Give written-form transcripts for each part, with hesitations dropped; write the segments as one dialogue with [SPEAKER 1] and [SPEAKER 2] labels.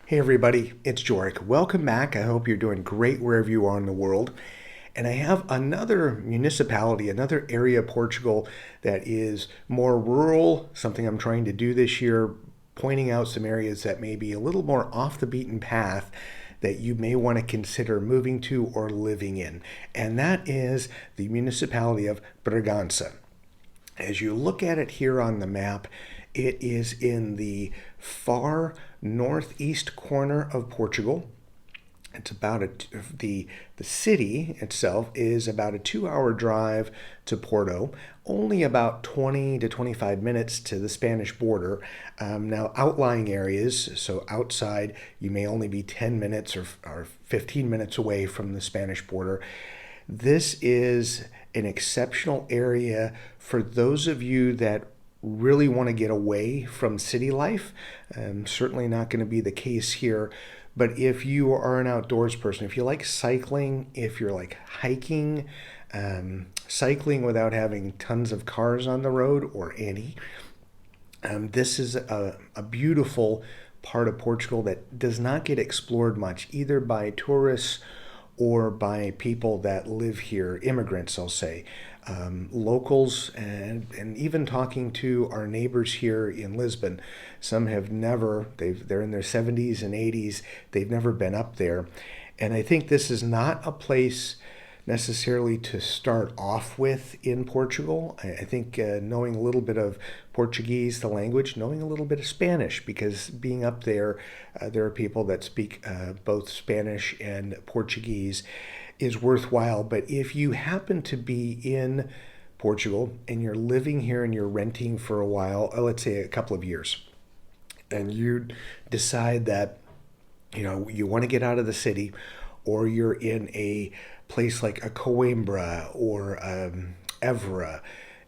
[SPEAKER 1] Hey everybody, it's Joric. Welcome back. I hope you're doing great wherever you are in the world. And I have another municipality, another area of Portugal that is more rural, something I'm trying to do this year, pointing out some areas that may be a little more off the beaten path that you may want to consider moving to or living in. And that is the municipality of Bragança. As you look at it here on the map, it is in the far northeast corner of Portugal. It's about the city itself is about a 2 hour drive to Porto, only about 20 to 25 minutes to the Spanish border. Now, outlying areas, so outside, you may only be 10 minutes or 15 minutes away from the Spanish border. This is an exceptional area for those of you that really want to get away from city life. Certainly not going to be the case here. But if you are an outdoors person, if you like cycling, if you're like hiking, cycling without having tons of cars on the road or any, this is a beautiful part of Portugal that does not get explored much, either by tourists or by people that live here, immigrants, I'll say. Locals, and even talking to our neighbors here in Lisbon, some have never, they're in their 70s and 80s, they've never been up there. And I think this is not a place necessarily to start off with in Portugal. I think knowing a little bit of Portuguese, the language, knowing a little bit of Spanish, because being up there, there are people that speak both Spanish and Portuguese, is worthwhile. But if you happen to be in Portugal and you're living here and you're renting for a while, let's say a couple of years, and you decide that you want to get out of the city, or you're in a place like a Coimbra or Evora,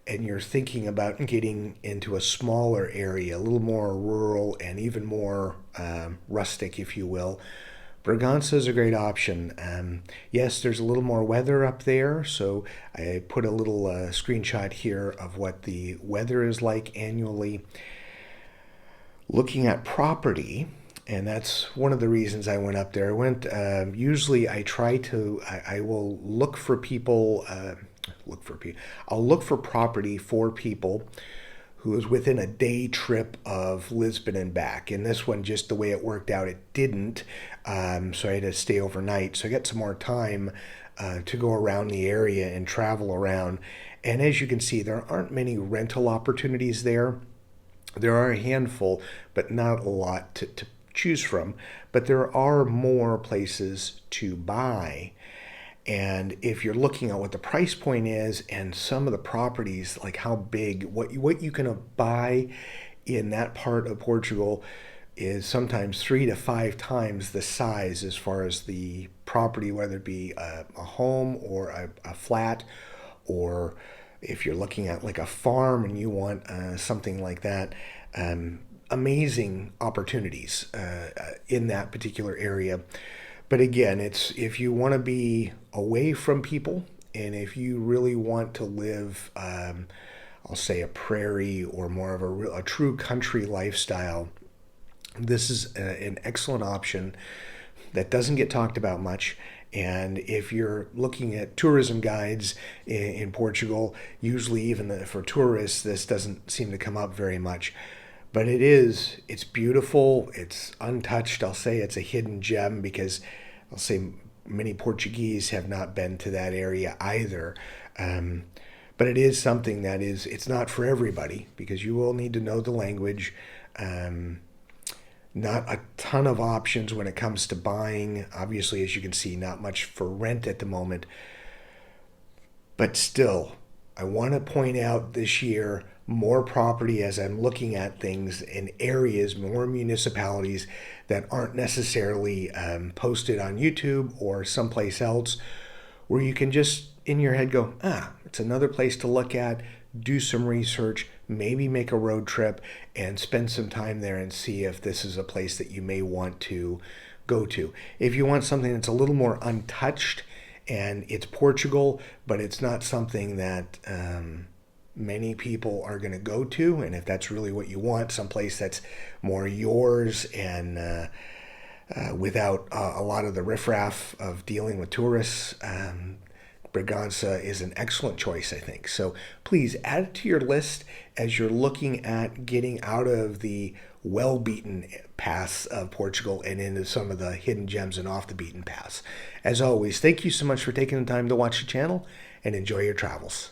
[SPEAKER 1] and you're thinking about getting into a smaller area, a little more rural and even more rustic, if you will, Bragança is a great option. Yes, there's a little more weather up there, so I put a little screenshot here of what the weather is like annually. Looking at property, and that's one of the reasons I went up there. I went. Usually, I try to. I will look for people. Look for people. I'll look for property for people who is within a day trip of Lisbon and back. And this one, just the way it worked out, it didn't. So I had to stay overnight. So I got some more time to go around the area and travel around. And as you can see, there aren't many rental opportunities there. There are a handful, but not a lot to choose from. But there are more places to buy. And if you're looking at what the price point is and some of the properties, like how big, what you can buy in that part of Portugal is sometimes 3 to 5 times the size as far as the property, whether it be a home or a flat, or if you're looking at like a farm and you want something like that. Amazing opportunities in that particular area. But again, it's if you want to be away from people, and if you really want to live, I'll say a prairie or more of a true country lifestyle, this is an excellent option that doesn't get talked about much. And if you're looking at tourism guides in Portugal, usually even for tourists, this doesn't seem to come up very much. But it's beautiful, it's untouched. I'll say it's a hidden gem because I'll say many Portuguese have not been to that area either. But it is something it's not for everybody because you will need to know the language. Not a ton of options when it comes to buying. Obviously, as you can see, not much for rent at the moment. But still, I want to point out this year more property as I'm looking at things in areas, more municipalities that aren't necessarily posted on YouTube or someplace else, where you can just in your head go, it's another place to look at, do some research, maybe make a road trip and spend some time there and see if this is a place that you may want to go to. If you want something that's a little more untouched, and it's Portugal, but it's not something that many people are going to go to. And if that's really what you want, someplace that's more yours and without a lot of the riffraff of dealing with tourists. Braganca is an excellent choice, I think. So please add it to your list as you're looking at getting out of the well-beaten paths of Portugal and into some of the hidden gems and off the beaten paths. As always, thank you so much for taking the time to watch the channel and enjoy your travels.